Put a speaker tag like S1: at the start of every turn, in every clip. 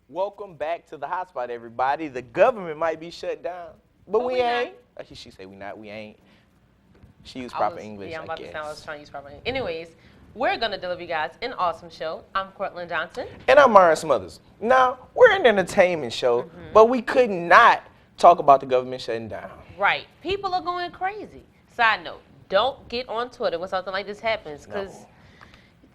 S1: Welcome back to the hotspot, everybody. The government might be shut down, but we ain't. She say we not, we ain't. She used proper English,
S2: Yeah, I'm about
S1: I
S2: to
S1: guess.
S2: sound I was trying to use proper English. Anyways, we're going to deliver you guys an awesome show. I'm Cortland Johnson.
S1: And I'm Myron Smothers. Now, we're an entertainment show, but we could not talk about the government shutting down.
S2: Right. People are going crazy. Side note, don't get on Twitter when something like this happens, because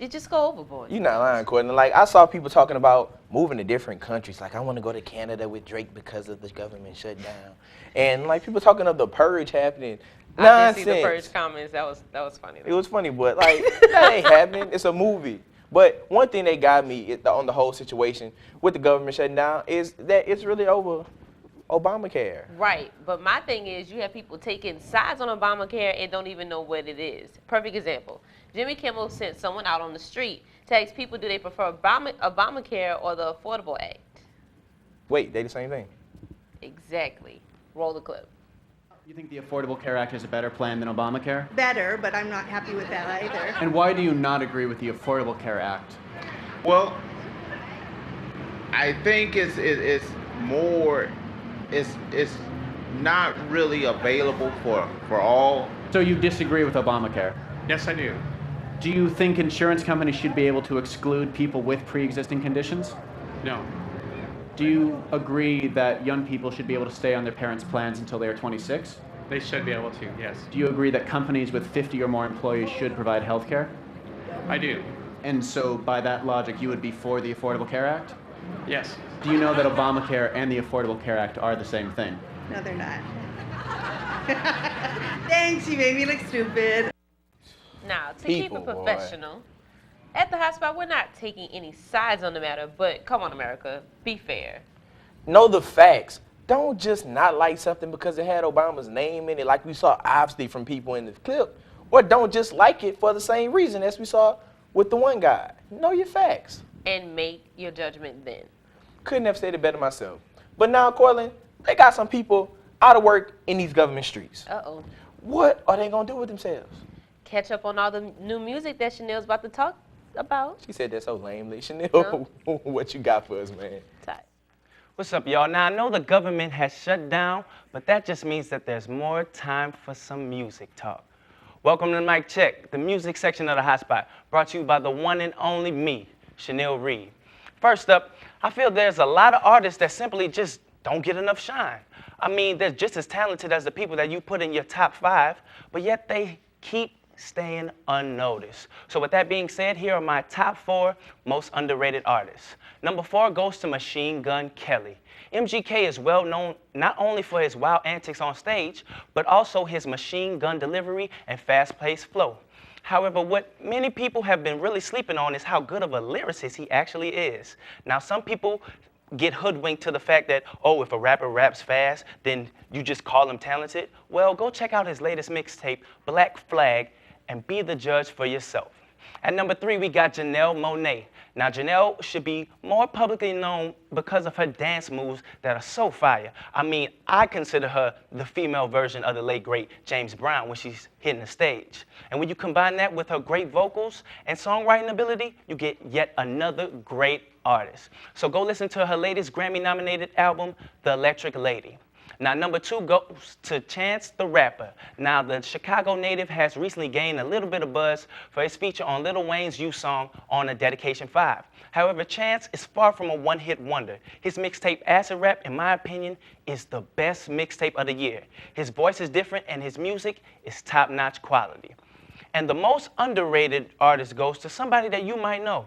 S2: you just go overboard.
S1: You're not lying, Courtney. Like, I saw people talking about moving to different countries. Like, I want to go to Canada with Drake because of the government shutdown. And, like, people talking of the purge happening.
S2: I did see the purge comments. That was funny.
S1: It was funny, but, like, that ain't happening. It's a movie. But one thing that got me on the whole situation with the government shutting down is that it's really over Obamacare.
S2: Right. But my thing is you have people taking sides on Obamacare and don't even know what it is. Perfect example. Jimmy Kimmel sent someone out on the street to ask people, do they prefer Obamacare or the Affordable Act?
S1: Wait, they the same thing?
S2: Exactly. Roll the clip.
S3: You think the Affordable Care Act is a better plan than Obamacare?
S4: Better, but I'm not happy with that either.
S3: And why do you not agree with the Affordable Care Act?
S5: Well, I think it's more, it's not really available for all.
S3: So you disagree with Obamacare?
S6: Yes, I do.
S3: Do you think insurance companies should be able to exclude people with pre-existing conditions?
S6: No.
S3: Do you agree that young people should be able to stay on their parents' plans until they are 26?
S6: They should be able to, yes.
S3: Do you agree that companies with 50 or more employees should provide health care?
S6: I do.
S3: And so by that logic, you would be for the Affordable Care Act?
S6: Yes.
S3: Do you know that Obamacare and the Affordable Care Act are the same thing?
S4: No, they're not. Thanks, you made me look stupid.
S2: Now, to keep it professional, at the hotspot, we're not taking any sides on the matter, but come on, America, be fair.
S1: Know the facts. Don't just not like something because it had Obama's name in it, like we saw obviously from people in the clip, or don't just like it for the same reason as we saw with the one guy. Know your facts.
S2: And make your judgment then.
S1: Couldn't have said it better myself. But now, Cortland, they got some people out of work in these government streets.
S2: Uh-oh.
S1: What are they going to do with themselves?
S2: Catch up on all the new music that Chanel's about to talk about.
S1: She said that so lamely. Chanel,
S2: No.
S1: what you got for us, man?
S2: Tight.
S7: What's up, y'all? Now, I know the government has shut down, but that just means that there's more time for some music talk. Welcome to Mic Check, the music section of the Hotspot, brought to you by the one and only me, Chanel Reed. First up, I feel there's a lot of artists that simply just don't get enough shine. I mean, they're just as talented as the people that you put in your top 5, but yet they keep staying unnoticed. So with that being said, here are my top 4 most underrated artists. Number 4 goes to Machine Gun Kelly. MGK is well known not only for his wild antics on stage, but also his machine gun delivery and fast-paced flow. However, what many people have been really sleeping on is how good of a lyricist he actually is. Now, some people get hoodwinked to the fact that, oh, if a rapper raps fast, then you just call him talented. Well, go check out his latest mixtape, Black Flag, and be the judge for yourself. At number 3, we got Janelle Monáe. Now, Janelle should be more publicly known because of her dance moves that are so fire. I mean, I consider her the female version of the late, great James Brown when she's hitting the stage. And when you combine that with her great vocals and songwriting ability, you get yet another great artist. So go listen to her latest Grammy-nominated album, The Electric Lady. Now, number 2 goes to Chance the Rapper. Now, the Chicago native has recently gained a little bit of buzz for his feature on Lil Wayne's You song on a Dedication 5. However, Chance is far from a one-hit wonder. His mixtape Acid Rap, in my opinion, is the best mixtape of the year. His voice is different and his music is top-notch quality. And the most underrated artist goes to somebody that you might know.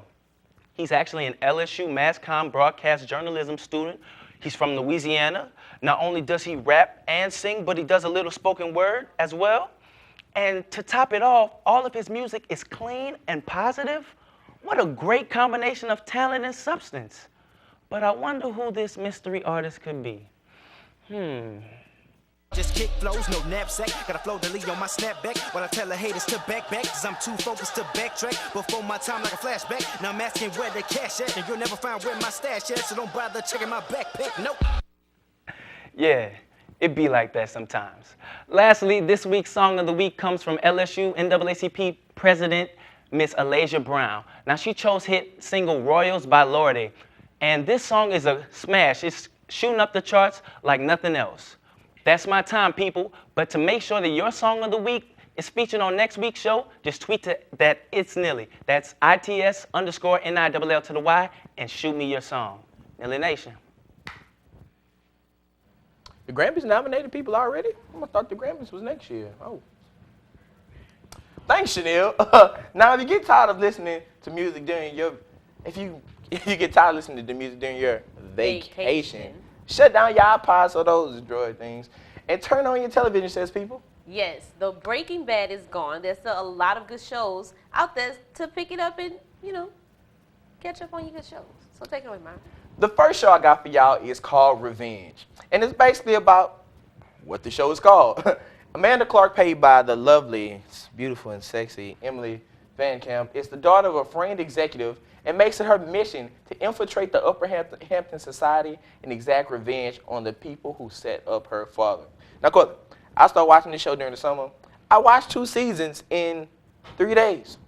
S7: He's actually an LSU Mass Comm broadcast journalism student. He's from Louisiana. Not only does he rap and sing, but he does a little spoken word as well. And to top it off, all of his music is clean and positive. What a great combination of talent and substance. But I wonder who this mystery artist could be.
S8: Just kick flows, no knapsack. Got a flow to lead on my snapback. While I tell the haters to back, cause I'm too focused to backtrack. Before my time like a flashback. Now I'm asking where the cash at. And you'll never find where my stash at. So don't bother checking my backpack, nope.
S7: Yeah, it be like that sometimes. Lastly, this week's Song of the Week comes from LSU NAACP President Miss Alasia Brown. Now, she chose hit single Royals by Lorde. And this song is a smash. It's shooting up the charts like nothing else. That's my time, people. But to make sure that your Song of the Week is featured on next week's show, just tweet that it's Nilly. That's ITS_NILL to the Y and shoot me your song. Nilly Nation.
S1: The Grammys nominated people already? I thought the Grammys was next year. Oh. Thanks, Chanel. Now, if you get tired of listening to music during your, if you get tired of listening to the music during your vacation. Shut down your iPods or those Droid things and turn on your television sets, people.
S2: Yes, the Breaking Bad is gone. There's still a lot of good shows out there to pick it up and, catch up on your good shows. So take it away, Mark.
S1: The first show I got for y'all is called Revenge. And it's basically about what the show is called. Amanda Clark, played by the lovely, beautiful, and sexy Emily Van Camp, is the daughter of a framed executive and makes it her mission to infiltrate the Upper Hampton society and exact revenge on the people who set up her father. Now, Courtney, I started watching this show during the summer. I watched 2 seasons in 3 days.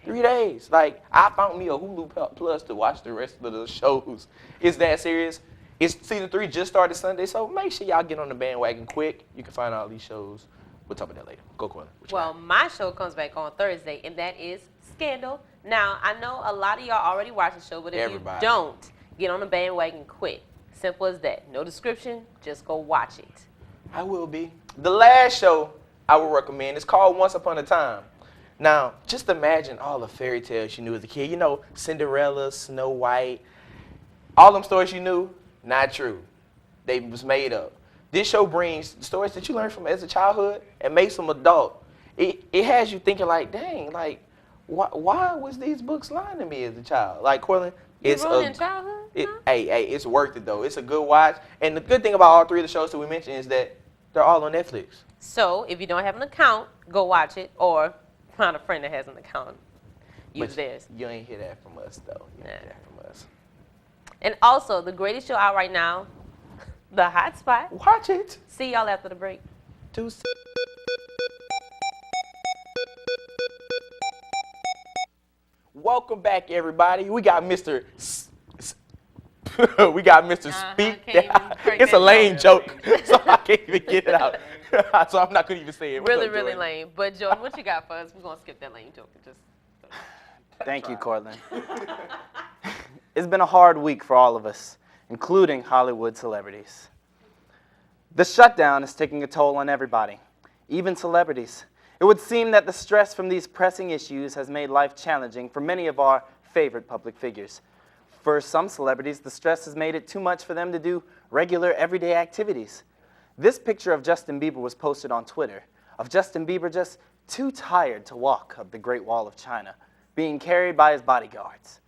S1: 3 days. Like, I found me a Hulu Plus to watch the rest of the shows. It's that serious. Season 3 just started Sunday, so make sure y'all get on the bandwagon quick. You can find all these shows. We'll talk about that later. Go, Courtney.
S2: Well, my show comes back on Thursday, and that is Scandal. Now, I know a lot of y'all already watch the show, but if you don't, get on the bandwagon quick. Simple as that. No description, just go watch it.
S1: I will be. The last show I would recommend is called Once Upon a Time. Now, just imagine all the fairy tales you knew as a kid. Cinderella, Snow White, all them stories you knew, not true. They was made up. This show brings stories that you learned from as a childhood and makes them adult. It has you thinking like, dang, like, why was these books lying to me as a child? Like, Corlin, it's
S2: childhood?
S1: Hey, it's worth it, though. It's a good watch. And the good thing about all 3 of the shows that we mentioned is that they're all on Netflix.
S2: So, if you don't have an account, go watch it, or find a friend that has an account. Use theirs.
S1: You ain't hear that from us, though. You ain't hear that from us.
S2: And also, the greatest show out right now, The Hot Spot.
S1: Watch it.
S2: See y'all after the break.
S1: Welcome back, everybody. We got Mr. Speak. It's a lame joke, so I can't even get it out. So I'm not going to even say it.
S2: Really lame. But, Jordan, what you got for us? We're going to skip that lame joke.
S9: Thank you, Cortland. It's been a hard week for all of us, including Hollywood celebrities. The shutdown is taking a toll on everybody, even celebrities. It would seem that the stress from these pressing issues has made life challenging for many of our favorite public figures. For some celebrities, the stress has made it too much for them to do regular, everyday activities. This picture of Justin Bieber was posted on Twitter, of Justin Bieber just too tired to walk up the Great Wall of China, being carried by his bodyguards.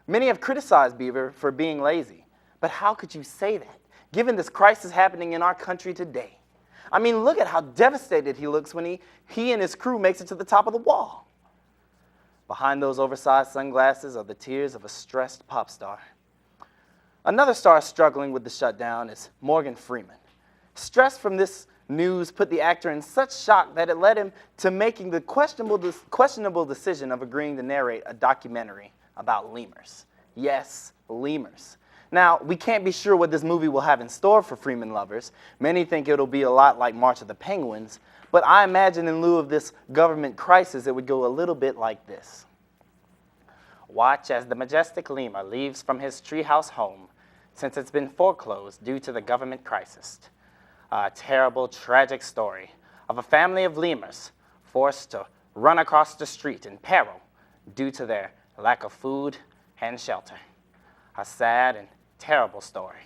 S9: Many have criticized Bieber for being lazy, but how could you say that, given this crisis happening in our country today? I mean, look at how devastated he looks when he and his crew makes it to the top of the wall. Behind those oversized sunglasses are the tears of a stressed pop star. Another star struggling with the shutdown is Morgan Freeman. Stress from this news put the actor in such shock that it led him to making the questionable decision of agreeing to narrate a documentary about lemurs. Yes, lemurs. Now, we can't be sure what this movie will have in store for Freeman lovers. Many think it'll be a lot like March of the Penguins, but I imagine in lieu of this government crisis, it would go a little bit like this. Watch as the majestic lemur leaves from his treehouse home since it's been foreclosed due to the government crisis. A terrible, tragic story of a family of lemurs forced to run across the street in peril due to their lack of food and shelter. A sad and terrible story.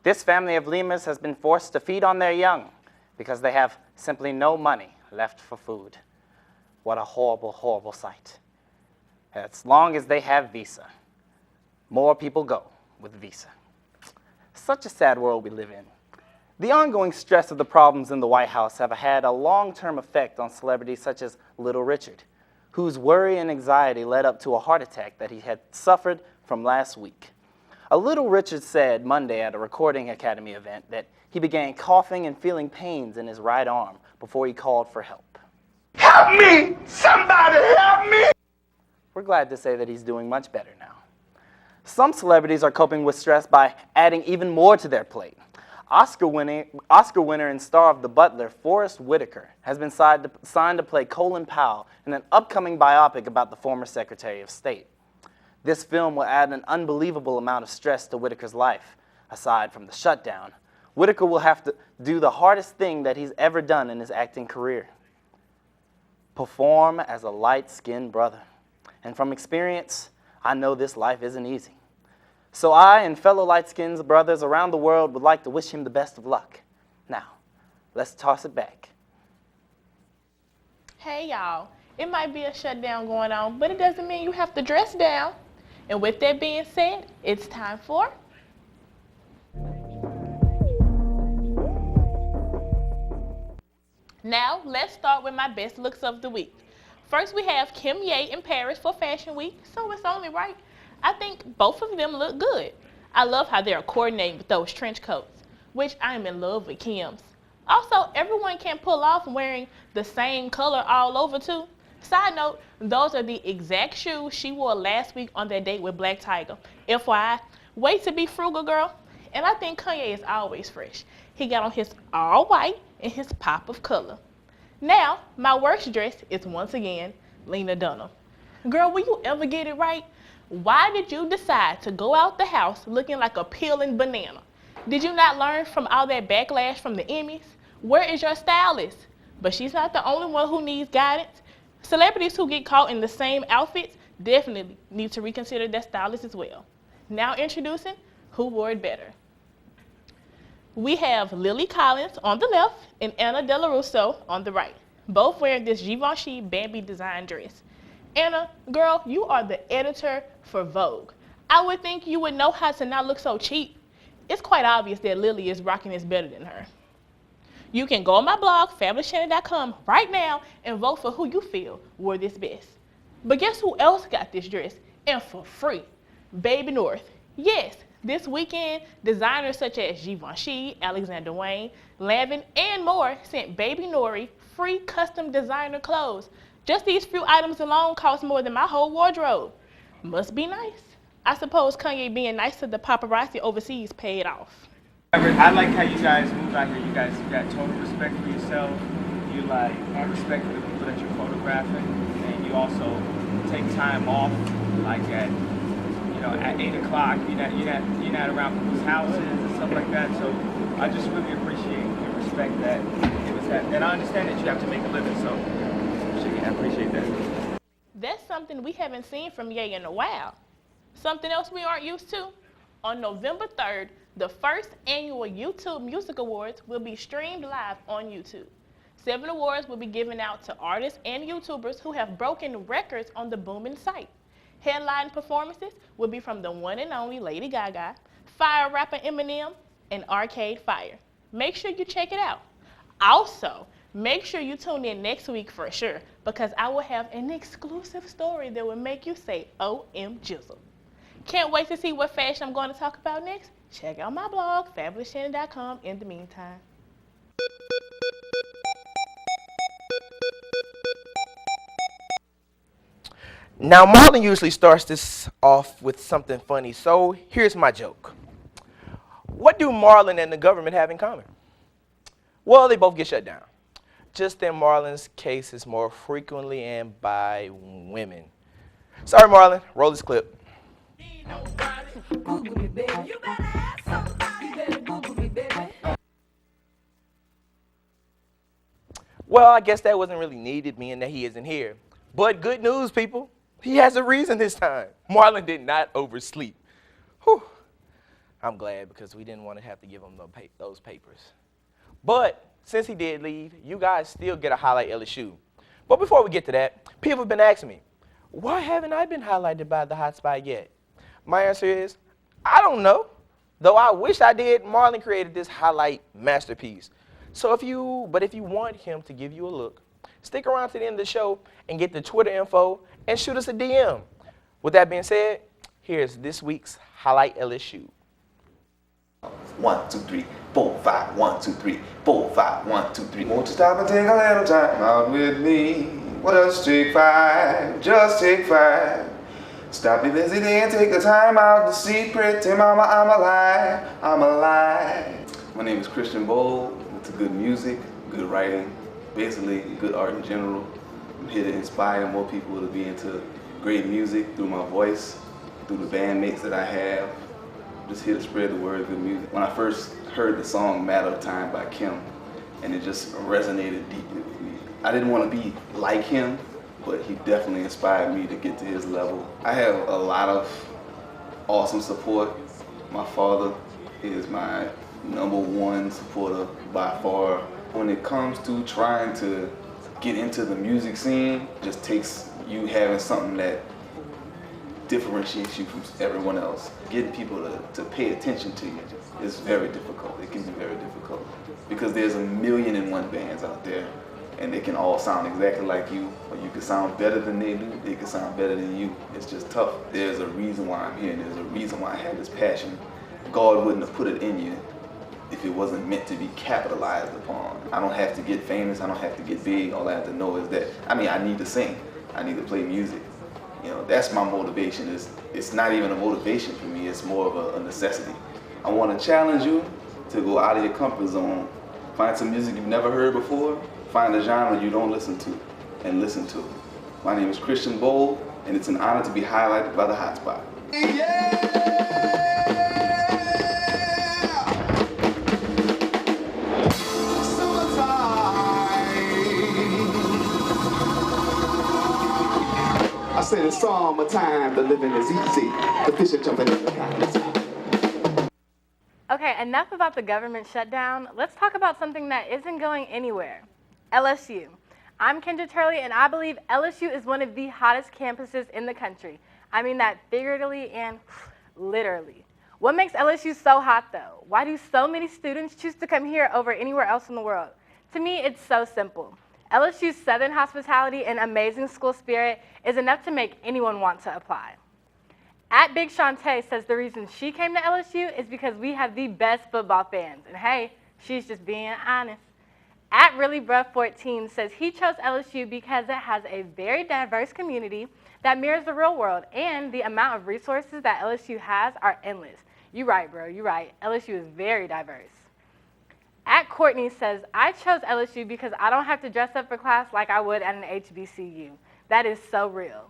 S9: This family of lemurs has been forced to feed on their young because they have simply no money left for food. What a horrible, horrible sight. As long as they have Visa, more people go with Visa. Such a sad world we live in. The ongoing stress of the problems in the White House have had a long-term effect on celebrities such as Little Richard, whose worry and anxiety led up to a heart attack that he had suffered from last week. A Little Richard said Monday at a Recording Academy event that he began coughing and feeling pains in his right arm before he called for help.
S10: Help me! Somebody help me!
S9: We're glad to say that he's doing much better now. Some celebrities are coping with stress by adding even more to their plate. Oscar winner and star of The Butler, Forrest Whitaker, has been signed to play Colin Powell in an upcoming biopic about the former Secretary of State. This film will add an unbelievable amount of stress to Whitaker's life. Aside from the shutdown, Whitaker will have to do the hardest thing that he's ever done in his acting career: perform as a light-skinned brother. And from experience, I know this life isn't easy. So I and fellow light-skinned brothers around the world would like to wish him the best of luck. Now, let's toss it back.
S11: Hey y'all, it might be a shutdown going on, but it doesn't mean you have to dress down. And with that being said, it's time for... Now, let's start with my best looks of the week. First, we have Kim Ye in Paris for Fashion Week, so it's only right. I think both of them look good. I love how they're coordinating with those trench coats, which I'm in love with Kim's. Also, everyone can pull off wearing the same color all over too. Side note, those are the exact shoes she wore last week on that date with Black Tiger. FYI, way to be frugal, girl. And I think Kanye is always fresh. He got on his all white and his pop of color. Now, my worst dress is once again Lena Dunham. Girl, will you ever get it right? Why did you decide to go out the house looking like a peeling banana? Did you not learn from all that backlash from the Emmys? Where is your stylist? But she's not the only one who needs guidance. Celebrities who get caught in the same outfits definitely need to reconsider their stylist as well. Now introducing Who Wore It Better. We have Lily Collins on the left and Anna De La Russo on the right, both wearing this Givenchy Bambi design dress. Anna, girl, you are the editor for Vogue. I would think you would know how to not look so cheap. It's quite obvious that Lily is rocking this better than her. You can go on my blog, Fabulous.com, right now and vote for who you feel wore this best. But guess who else got this dress, and for free? Baby North. Yes, this weekend, designers such as Givenchy, Alexander Wang, Lanvin, and more sent Baby Nori free custom designer clothes. Just these few items alone cost more than my whole wardrobe. Must be nice. I suppose Kanye being nice to the paparazzi overseas paid off.
S12: I like how you guys move out here. You guys got total respect for yourself. You have respect for the people that you're photographing, and you also take time off, like at 8 o'clock. You're not around people's houses and stuff like that. So I just really appreciate and respect that it was that. And I understand that you have to make a living. So I appreciate that.
S11: That's something we haven't seen from Ye in a while. Something else we aren't used to? On November 3rd, the first annual YouTube Music Awards will be streamed live on YouTube. 7 awards will be given out to artists and YouTubers who have broken records on the booming site. Headline performances will be from the one and only Lady Gaga, fire rapper Eminem, and Arcade Fire. Make sure you check it out. Also, make sure you tune in next week for sure, because I will have an exclusive story that will make you say, OM Jizzle. Can't wait to see what fashion I'm going to talk about next? Check out my blog, FabulousShannon.com, in the meantime.
S1: Now, Marlon usually starts this off with something funny, so here's my joke. What do Marlon and the government have in common? Well, they both get shut down. Just in Marlon's case, it's more frequently and by women. Sorry, Marlon. Roll this clip. Well, I guess that wasn't really needed, being that he isn't here. But good news, people. He has a reason this time. Marlon did not oversleep. Whew. I'm glad, because we didn't want to have to give him those papers. But since he did leave, you guys still get a Highlight LSU. But before we get to that, people have been asking me, why haven't I been highlighted by the Hotspot yet? My answer is, I don't know. Though I wish I did, Marlon created this highlight masterpiece. So if you want him to give you a look, stick around to the end of the show and get the Twitter info and shoot us a DM. With that being said, here's this week's Highlight LSU.
S13: 1, 2, 3, 4, 5, 1, 2, 3, 4, 5, 1, 2, 3. Won't you stop and take a little time out with me? What else? Take 5, just take 5. Stop your busy day and take a time out to see pretty mama, I'm alive, I'm alive. My name is Christian Bold. It's good music, good writing, basically good art in general. I'm here to inspire more people to be into great music through my voice, through the bandmates that I have. I'm just here to spread the word of good music. When I first heard the song Matter of Time by Kim, and it just resonated deeply with me. I didn't want to be like him, but he definitely inspired me to get to his level. I have a lot of awesome support. My father is my #1 supporter by far. When it comes to trying to get into the music scene, it just takes you having something that differentiates you from everyone else. Getting people to pay attention to you is very difficult. It can be very difficult because there's 1,000,001 bands out there, and they can all sound exactly like you, or you can sound better than they do, they can sound better than you. It's just tough. There's a reason why I'm here, and there's a reason why I have this passion. God wouldn't have put it in you if it wasn't meant to be capitalized upon. I don't have to get famous, I don't have to get big. All I have to know is that, I need to sing, I need to play music. You know, that's my motivation. It's not even a motivation for me, it's more of a necessity. I want to challenge you to go out of your comfort zone, find some music you've never heard before, find a genre you don't listen to, and listen to it. My name is Christian Bold, and it's an honor to be highlighted by the Hotspot.
S10: I said it's summertime, the living is easy. The fish are jumping in the pond.
S14: Okay, enough about the government shutdown. Let's talk about something that isn't going anywhere. LSU. I'm Kendra Turley, and I believe LSU is one of the hottest campuses in the country. I mean that figuratively and literally. What makes LSU so hot, though? Why do so many students choose to come here over anywhere else in the world? To me, it's so simple. LSU's Southern hospitality and amazing school spirit is enough to make anyone want to apply. At Big Shantae says the reason she came to LSU is because we have the best football fans. And hey, she's just being honest. At ReallyBruh14 says he chose LSU because it has a very diverse community that mirrors the real world, and the amount of resources that LSU has are endless. You're right, bro, you're right. LSU is very diverse. At Courtney says, I chose LSU because I don't have to dress up for class like I would at an HBCU. That is so real.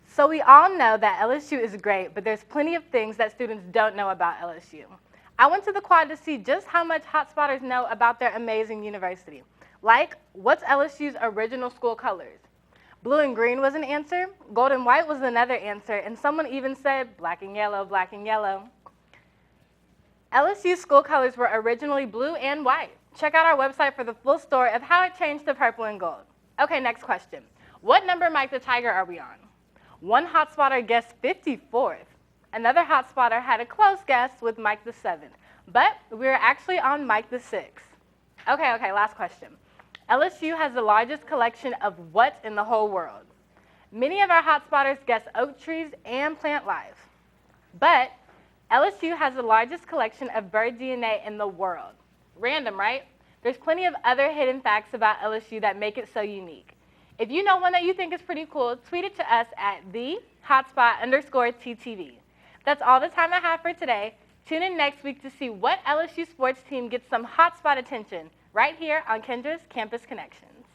S14: So we all know that LSU is great, but there's plenty of things that students don't know about LSU. I went to the quad to see just how much hotspotters know about their amazing university. Like, what's LSU's original school colors? Blue and green was an answer, gold and white was another answer, and someone even said black and yellow, black and yellow. LSU school colors were originally blue and white. Check out our website for the full story of how it changed to purple and gold. Okay, next question. What number Mike the Tiger are we on? One hotspotter guessed 54th. Another hotspotter had a close guess with Mike the 7th, but we're actually on Mike the 6th. Okay, last question. LSU has the largest collection of what in the whole world? Many of our hotspotters guess oak trees and plant life, but LSU has the largest collection of bird DNA in the world. Random, right? There's plenty of other hidden facts about LSU that make it so unique. If you know one that you think is pretty cool, tweet it to us at @thehotspot_TTV. That's all the time I have for today. Tune in next week to see what LSU sports team gets some hotspot attention right here on Kendra's Campus Connections.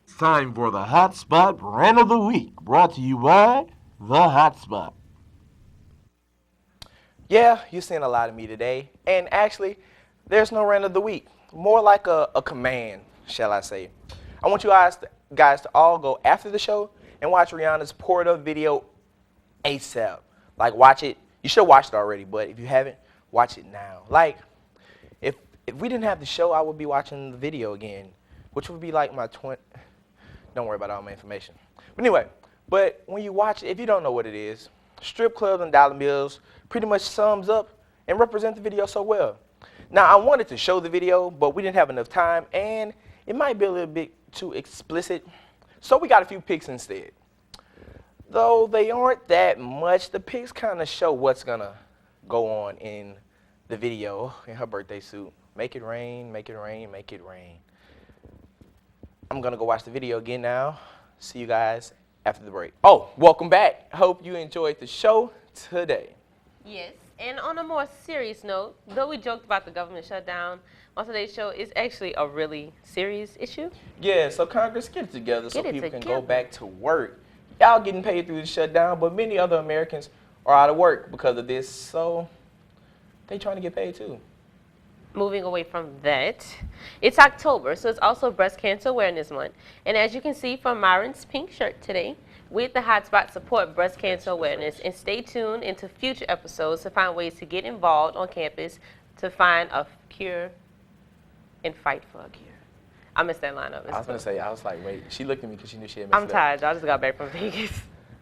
S15: It's time for the Hotspot Rant of the Week, brought to you by The Hotspot.
S1: Yeah, you're seeing a lot of me today. And actually, there's no rant of the week. More like a command, shall I say. I want you guys to all go after the show and watch Rihanna's Poured Up video ASAP. Like, watch it. You should have watched it already, but if you haven't, watch it now. Like, if we didn't have the show, I would be watching the video again, which would be like my Don't worry about all my information. But anyway, when you watch it, if you don't know what it is, strip clubs and dollar bills pretty much sums up and represent the video so well. Now, I wanted to show the video, but we didn't have enough time, and it might be a little bit too explicit, so we got a few pics instead. Though they aren't that much, the pics kind of show what's gonna go on in the video in her birthday suit. Make it rain, make it rain, make it rain. I'm gonna go watch the video again now. See you guys after the break. Oh, welcome back. Hope you enjoyed the show today.
S2: Yes, and on a more serious note, though we joked about the government shutdown, on today's show is actually a really serious issue.
S1: Yeah, so Congress, get it together so
S2: Get it
S1: people can
S2: together.
S1: go back to work. Y'all getting paid through the shutdown, but many other Americans are out of work because of this, so they trying to get paid too.
S2: Moving away from that, it's October, so it's also Breast Cancer Awareness Month. And as you can see from Myron's pink shirt today, we at the Hotspot support breast cancer awareness, and stay tuned into future episodes to find ways to get involved on campus to find a cure and fight for a cure. I missed that lineup.
S1: I was gonna say, I was like, wait, she looked at me because she knew she had messed
S2: I'm
S1: up.
S2: tired. I just got back from Vegas.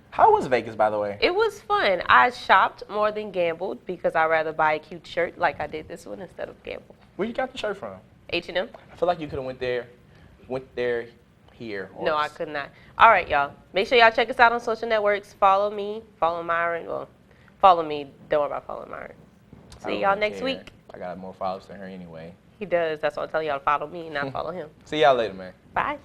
S1: How was Vegas, by the way?
S2: It was fun. I shopped more than gambled because I'd rather buy a cute shirt like I did this one instead of gamble.
S1: Where you got the shirt from?
S2: H&M.
S1: I feel like you could have went there, here. Or
S2: No, I could not. All right, y'all. Make sure y'all check us out on social networks. Follow me. Follow Myron. Well, follow me. Don't worry about following Myron.
S1: I
S2: See
S1: don't
S2: y'all
S1: really
S2: next
S1: care.
S2: week.
S1: I got more followers than her anyway.
S2: He does. That's why I tell y'all to follow me and not follow him.
S1: See y'all later, man.
S2: Bye.